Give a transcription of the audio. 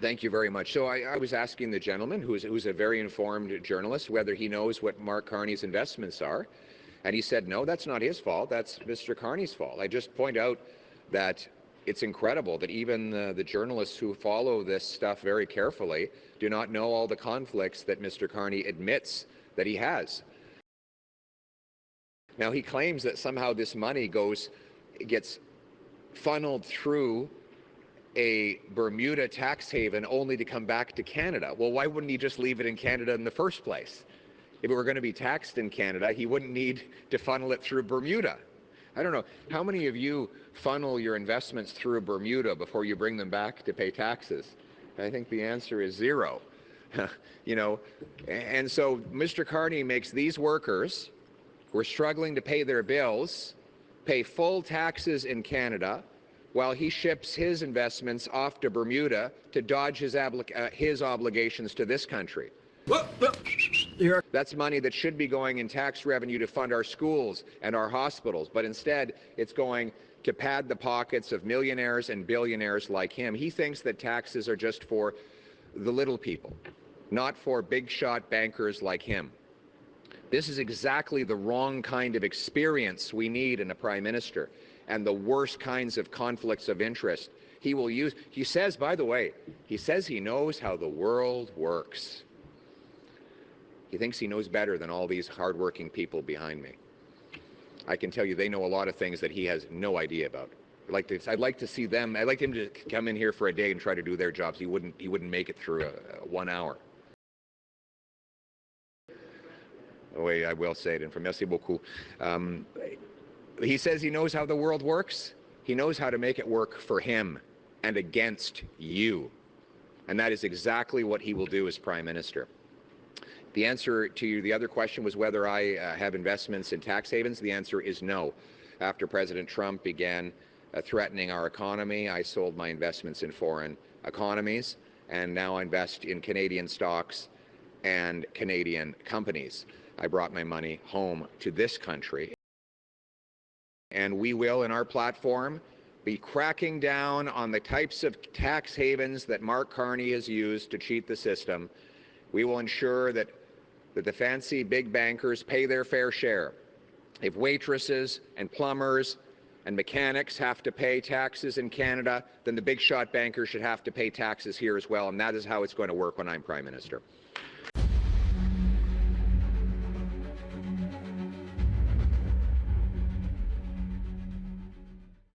Thank you very much. So I was asking the gentleman, who's a very informed journalist, whether he knows what Mark Carney's investments are. And he said, no, that's not his fault. That's Mr. Carney's fault. I just point out that it's incredible that even the journalists who follow this stuff very carefully do not know all the conflicts that Mr. Carney admits that he has. Now, he claims that somehow this money gets funneled through a Bermuda tax haven only to come back to Canada. Well, why wouldn't he just leave it in Canada in the first place? If it were going to be taxed in Canada, he wouldn't need to funnel it through Bermuda. I don't know, how many of you funnel your investments through Bermuda before you bring them back to pay taxes? I think the answer is zero. You know, and so Mr. Carney makes these workers who are struggling to pay their bills pay full taxes in Canada, while he ships his investments off to Bermuda to dodge his obligations to this country. That's money that should be going in tax revenue to fund our schools and our hospitals, but instead it's going to pad the pockets of millionaires and billionaires like him. He thinks that taxes are just for the little people, not for big shot bankers like him. This is exactly the wrong kind of experience we need in a prime minister, and the worst kinds of conflicts of interest he will use. He says, by the way, he says he knows how the world works. He thinks he knows better than all these hardworking people behind me. I can tell you they know a lot of things that he has no idea about. I'd like to see them. I'd like him to come in here for a day and try to do their jobs. He wouldn't make it through 1 hour. Oui, I will say it. Merci beaucoup. He says he knows how the world works. He knows how to make it work for him and against you. And that is exactly what he will do as Prime Minister. The answer to the other question was whether I have investments in tax havens. The answer is no. After President Trump began threatening our economy, I sold my investments in foreign economies, and now I invest in Canadian stocks and Canadian companies. I brought my money home to this country. And we will, in our platform, be cracking down on the types of tax havens that Mark Carney has used to cheat the system. We will ensure that the fancy big bankers pay their fair share. If waitresses and plumbers and mechanics have to pay taxes in Canada, then the big shot bankers should have to pay taxes here as well, and that is how it's going to work when I'm Prime Minister.